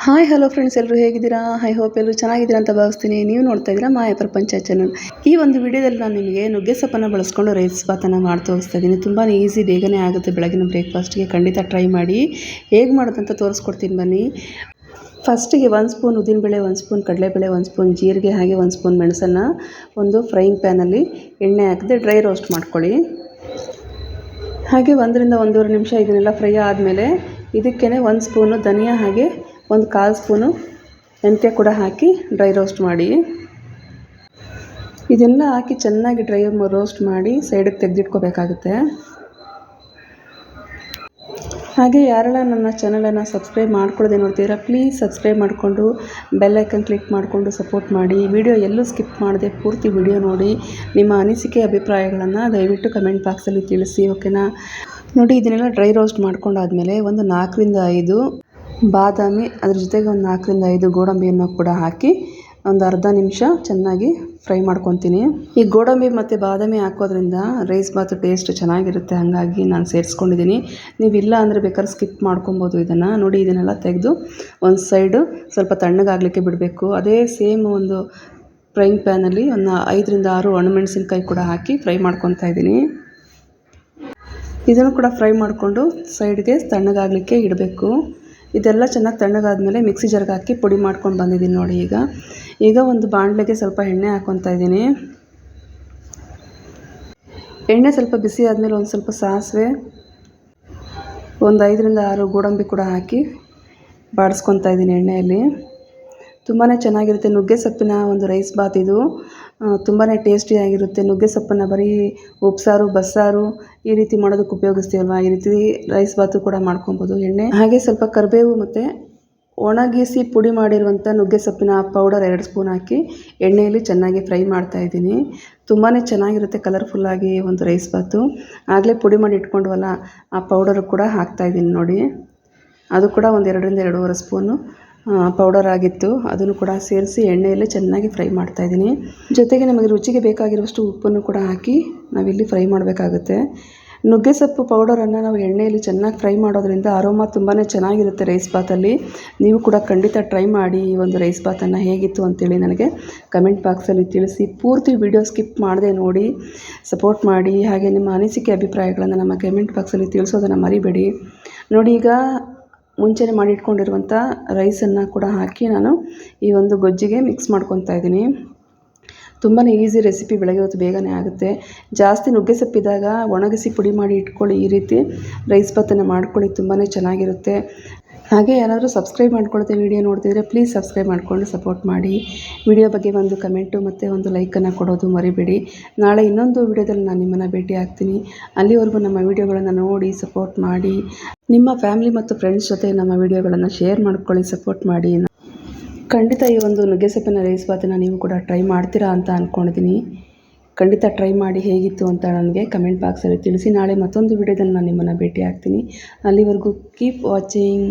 Hi hello friends, ಎಲ್ಲರೂ ಹೇಗಿದ್ದೀರಾ? I hope ಎಲ್ಲರೂ ಚೆನ್ನಾಗಿದ್ದೀರಾ ಅಂತ ಭಾವಿಸ್ತೀನಿ. ನೀವು ನೋಡ್ತಾ ಇದ್ದೀರಾ ಮಾಯ ಪ್ರಪಂಚ ಚಾನಲ್. ಈ ಒಂದು ವಿಡಿಯೋದಲ್ಲಿ ನಾನು ನಿಮಗೆ ನುಗ್ಗೆ ಸೊಪ್ಪನ್ನು ಬಳಸ್ಕೊಂಡು ರೈಸ್ ಬಾತನ್ನು ಮಾಡಿ ತೋರಿಸ್ತಾ ಇದ್ದೀನಿ. ತುಂಬಾ ಈಸಿ, ಬೇಗನೆ ಆಗುತ್ತೆ. ಬೆಳಗಿನ ಬ್ರೇಕ್ಫಾಸ್ಟ್ಗೆ ಖಂಡಿತ ಟ್ರೈ ಮಾಡಿ. ಹೇಗೆ ಮಾಡೋದಂತ ತೋರಿಸ್ಕೊಡ್ತೀನಿ ಬನ್ನಿ. ಫಸ್ಟಿಗೆ 1 ಸ್ಪೂನ್ ಉದ್ದಿನಬೇಳೆ, 1 ಸ್ಪೂನ್ ಕಡಲೆಬೇಳೆ, 1 ಸ್ಪೂನ್ ಜೀರಿಗೆ, ಹಾಗೆ 1 ಸ್ಪೂನ್ ಮೆಣಸನ್ನು ಒಂದು ಫ್ರೈಯಿಂಗ್ ಪ್ಯಾನಲ್ಲಿ ಎಣ್ಣೆ ಹಾಕದೆ ಡ್ರೈ ರೋಸ್ಟ್ ಮಾಡ್ಕೊಳ್ಳಿ. ಹಾಗೆ 1 ರಿಂದ 1.5 ನಿಮಿಷ ಇದನ್ನೆಲ್ಲ ಫ್ರೈ ಆದಮೇಲೆ ಇದಕ್ಕೇ 1 ಸ್ಪೂನು ಧನಿಯಾ ಹಾಗೆ 1/4 ಸ್ಪೂನು ಮೆಂತ್ಯ ಕೂಡ ಹಾಕಿ ಡ್ರೈ ರೋಸ್ಟ್ ಮಾಡಿ. ಇದೆಲ್ಲ ಹಾಕಿ ಚೆನ್ನಾಗಿ ಡ್ರೈ ರೋಸ್ಟ್ ಮಾಡಿ ಸೈಡಿಗೆ ತೆಗೆದಿಟ್ಕೋಬೇಕಾಗುತ್ತೆ. ಹಾಗೆ ಯಾರೆಲ್ಲ ನನ್ನ ಚಾನಲನ್ನು ಸಬ್ಸ್ಕ್ರೈಬ್ ಮಾಡ್ಕೊಳ್ಳದೆ ನೋಡ್ತೀರಾ, ಪ್ಲೀಸ್ ಸಬ್ಸ್ಕ್ರೈಬ್ ಮಾಡಿಕೊಂಡು ಬೆಲ್ ಐಕನ್ ಕ್ಲಿಕ್ ಮಾಡಿಕೊಂಡು ಸಪೋರ್ಟ್ ಮಾಡಿ. ವಿಡಿಯೋ ಎಲ್ಲೂ ಸ್ಕಿಪ್ ಮಾಡದೆ ಪೂರ್ತಿ ವಿಡಿಯೋ ನೋಡಿ. ನಿಮ್ಮ ಅನಿಸಿಕೆ ಅಭಿಪ್ರಾಯಗಳನ್ನು ದಯವಿಟ್ಟು ಕಮೆಂಟ್ ಬಾಕ್ಸಲ್ಲಿ ತಿಳಿಸಿ, ಓಕೆನಾ? ನೋಡಿ, ಇದನ್ನೆಲ್ಲ ಡ್ರೈ ರೋಸ್ಟ್ ಮಾಡ್ಕೊಂಡಾದಮೇಲೆ ಒಂದು 4 ರಿಂದ 5 ಬಾದಾಮಿ, ಅದ್ರ ಜೊತೆಗೆ ಒಂದು 4 ರಿಂದ 5 ಗೋಡಂಬಿಯನ್ನು ಕೂಡ ಹಾಕಿ ಒಂದು ಅರ್ಧ ನಿಮಿಷ ಚೆನ್ನಾಗಿ ಫ್ರೈ ಮಾಡ್ಕೊತೀನಿ. ಈ ಗೋಡಂಬಿ ಮತ್ತು ಬಾದಾಮಿ ಹಾಕೋದ್ರಿಂದ ರೈಸ್ ಬಾತ್ ಟೇಸ್ಟ್ ಚೆನ್ನಾಗಿರುತ್ತೆ, ಹಾಗಾಗಿ ನಾನು ಸೇರಿಸ್ಕೊಂಡಿದ್ದೀನಿ. ನೀವಿಲ್ಲ ಅಂದರೆ ಬೇಕಾದ್ರೆ ಸ್ಕಿಪ್ ಮಾಡ್ಕೊಬೋದು ಇದನ್ನು. ನೋಡಿ, ಇದನ್ನೆಲ್ಲ ತೆಗೆದು ಒಂದು ಸೈಡು ಸ್ವಲ್ಪ ತಣ್ಣಗಾಗಲಿಕ್ಕೆ ಬಿಡಬೇಕು. ಅದೇ ಸೇಮ್ ಒಂದು ಫ್ರೈಯಿಂಗ್ ಪ್ಯಾನಲ್ಲಿ ಒಂದು 5 ರಿಂದ 6 ಒಣಮೆಣಸಿನ್ಕಾಯಿ ಕೂಡ ಹಾಕಿ ಫ್ರೈ ಮಾಡ್ಕೊತಾ ಇದ್ದೀನಿ. ಇದನ್ನು ಕೂಡ ಫ್ರೈ ಮಾಡಿಕೊಂಡು ಸೈಡ್ಗೆ ತಣ್ಣಗಾಗಲಿಕ್ಕೆ ಇಡಬೇಕು. ಇದೆಲ್ಲ ಚೆನ್ನಾಗಿ ತಣ್ಣಗಾದ್ಮೇಲೆ ಮಿಕ್ಸಿ ಜಾರ್ಗೆ ಹಾಕಿ ಪುಡಿ ಮಾಡ್ಕೊಂಡು ಬಂದಿದ್ದೀನಿ. ನೋಡಿ, ಈಗ ಒಂದು ಬಾಣಲೆಗೆ ಸ್ವಲ್ಪ ಎಣ್ಣೆ ಹಾಕ್ಕೊತಾ ಇದ್ದೀನಿ. ಎಣ್ಣೆ ಸ್ವಲ್ಪ ಬಿಸಿ ಆದಮೇಲೆ ಒಂದು ಸ್ವಲ್ಪ ಸಾಸಿವೆ, ಒಂದು 5 ರಿಂದ 6 ಗೋಡಂಬಿ ಕೂಡ ಹಾಕಿ ಬಾಡಿಸ್ಕೊತಾ ಇದ್ದೀನಿ ಎಣ್ಣೆಯಲ್ಲಿ. ತುಂಬಾ ಚೆನ್ನಾಗಿರುತ್ತೆ. ನುಗ್ಗೆ ಸೊಪ್ಪಿನ ಒಂದು ರೈಸ್ ಬಾತ್ ಇದು ತುಂಬಾ ಟೇಸ್ಟಿಯಾಗಿರುತ್ತೆ. ನುಗ್ಗೆ ಸೊಪ್ಪನ್ನು ಬರೀ ಉಪ್ಸಾರು, ಬಸ್ಸಾರು ಈ ರೀತಿ ಮಾಡೋದಕ್ಕೆ ಉಪಯೋಗಿಸ್ತೀವಲ್ವ, ಈ ರೀತಿ ರೈಸ್ ಬಾತು ಕೂಡ ಮಾಡ್ಕೊಬೋದು. ಎಣ್ಣೆ ಹಾಗೆ ಸ್ವಲ್ಪ ಕರಿಬೇವು ಮತ್ತು ಒಣಗಿಸಿ ಪುಡಿ ಮಾಡಿರುವಂಥ ನುಗ್ಗೆ ಸೊಪ್ಪಿನ ಪೌಡರ್ 2 ಸ್ಪೂನ್ ಹಾಕಿ ಎಣ್ಣೆಯಲ್ಲಿ ಚೆನ್ನಾಗಿ ಫ್ರೈ ಮಾಡ್ತಾಯಿದ್ದೀನಿ. ತುಂಬಾ ಚೆನ್ನಾಗಿರುತ್ತೆ ಕಲರ್ಫುಲ್ಲಾಗಿ ಒಂದು ರೈಸ್ ಬಾತು. ಆಗಲೇ ಪುಡಿ ಮಾಡಿ ಇಟ್ಕೊಂಡ್ವಲ್ಲ, ಆ ಪೌಡರು ಕೂಡ ಹಾಕ್ತಾಯಿದ್ದೀನಿ. ನೋಡಿ, ಅದು ಕೂಡ ಒಂದು 2 ರಿಂದ 2.5 ಸ್ಪೂನು ಪೌಡರ್ ಆಗಿತ್ತು. ಅದನ್ನು ಕೂಡ ಸೇರಿಸಿ ಎಣ್ಣೆಯಲ್ಲಿ ಚೆನ್ನಾಗಿ ಫ್ರೈ ಮಾಡ್ತಾಯಿದ್ದೀನಿ. ಜೊತೆಗೆ ನಮಗೆ ರುಚಿಗೆ ಬೇಕಾಗಿರುವಷ್ಟು ಉಪ್ಪನ್ನು ಕೂಡ ಹಾಕಿ ನಾವಿಲ್ಲಿ ಫ್ರೈ ಮಾಡಬೇಕಾಗುತ್ತೆ. ನುಗ್ಗೆ ಸೊಪ್ಪು ಪೌಡರನ್ನು ನಾವು ಎಣ್ಣೆಯಲ್ಲಿ ಚೆನ್ನಾಗಿ ಫ್ರೈ ಮಾಡೋದ್ರಿಂದ ಅರೋಮಾ ತುಂಬಾ ಚೆನ್ನಾಗಿರುತ್ತೆ ರೈಸ್ ಬಾತಲ್ಲಿ. ನೀವು ಕೂಡ ಖಂಡಿತ ಟ್ರೈ ಮಾಡಿ. ಈ ಒಂದು ರೈಸ್ ಬಾತನ್ನು ಹೇಗಿತ್ತು ಅಂತೇಳಿ ನನಗೆ ಕಮೆಂಟ್ ಬಾಕ್ಸಲ್ಲಿ ತಿಳಿಸಿ. ಪೂರ್ತಿ ವಿಡಿಯೋ ಸ್ಕಿಪ್ ಮಾಡದೆ ನೋಡಿ, ಸಪೋರ್ಟ್ ಮಾಡಿ. ಹಾಗೆ ನಿಮ್ಮ ಅನಿಸಿಕೆ ಅಭಿಪ್ರಾಯಗಳನ್ನು ನಮ್ಮ ಕಮೆಂಟ್ ಬಾಕ್ಸಲ್ಲಿ ತಿಳಿಸೋದನ್ನು ಮರಿಬೇಡಿ. ನೋಡಿ, ಈಗ ಮುಂಚೆನೇ ಮಾಡಿಟ್ಕೊಂಡಿರುವಂಥ ರೈಸನ್ನು ಕೂಡ ಹಾಕಿ ನಾನು ಈ ಒಂದು ಗೊಜ್ಜಿಗೆ ಮಿಕ್ಸ್ ಮಾಡ್ಕೊತಾ ಇದ್ದೀನಿ. ತುಂಬಾ ಈಸಿ ರೆಸಿಪಿ, ಬೆಳಗ್ಗೆ ಹೊತ್ತು ಬೇಗನೆ ಆಗುತ್ತೆ. ಜಾಸ್ತಿ ನುಗ್ಗೆ ಸೊಪ್ಪಿದ್ದಾಗ ಒಣಗಿಸಿ ಪುಡಿ ಮಾಡಿ ಇಟ್ಕೊಳ್ಳಿ. ಈ ರೀತಿ ರೈಸ್ ಬಾತನ್ನು ಮಾಡ್ಕೊಳ್ಳಿ, ತುಂಬಾ ಚೆನ್ನಾಗಿರುತ್ತೆ. ಹಾಗೆ ಯಾರಾದರೂ ಸಬ್ಸ್ಕ್ರೈಬ್ ಮಾಡ್ಕೊಳ್ತೆ ವಿಡಿಯೋ ನೋಡ್ತಿದ್ರೆ ಪ್ಲೀಸ್ ಸಬ್ಸ್ಕ್ರೈಬ್ ಮಾಡಿಕೊಂಡು ಸಪೋರ್ಟ್ ಮಾಡಿ. ವಿಡಿಯೋ ಬಗ್ಗೆ ಒಂದು ಕಮೆಂಟು ಮತ್ತು ಒಂದು ಲೈಕನ್ನು ಕೊಡೋದು ಮರಿಬೇಡಿ. ನಾಳೆ ಇನ್ನೊಂದು ವಿಡಿಯೋದಲ್ಲಿ ನಾನು ನಿಮ್ಮನ್ನು ಭೇಟಿ ಆಗ್ತೀನಿ. ಅಲ್ಲಿವರೆಗೂ ನಮ್ಮ ವಿಡಿಯೋಗಳನ್ನು ನೋಡಿ ಸಪೋರ್ಟ್ ಮಾಡಿ. ನಿಮ್ಮ ಫ್ಯಾಮಿಲಿ ಮತ್ತು ಫ್ರೆಂಡ್ಸ್ ಜೊತೆ ನಮ್ಮ ವಿಡಿಯೋಗಳನ್ನು ಶೇರ್ ಮಾಡ್ಕೊಳ್ಳಿ, ಸಪೋರ್ಟ್ ಮಾಡಿ. ಖಂಡಿತ ಈ ಒಂದು ನುಗ್ಗೆ ಸೊಪ್ಪಿನ ರೈಸ್ ಬಾತನ್ನು ನೀವು ಕೂಡ ಟ್ರೈ ಮಾಡ್ತೀರಾ ಅಂತ ಅಂದ್ಕೊಂಡಿದ್ದೀನಿ. ಖಂಡಿತ ಟ್ರೈ ಮಾಡಿ ಹೇಗಿತ್ತು ಅಂತ ನನಗೆ ಕಮೆಂಟ್ ಬಾಕ್ಸಲ್ಲಿ ತಿಳಿಸಿ. ನಾಳೆ ಮತ್ತೊಂದು ವಿಡಿಯೋದಲ್ಲಿ ನಾನು ನಿಮ್ಮನ್ನು ಭೇಟಿ ಆಗ್ತೀನಿ. ಅಲ್ಲಿವರೆಗೂ ಕೀಪ್ ವಾಚಿಂಗ್.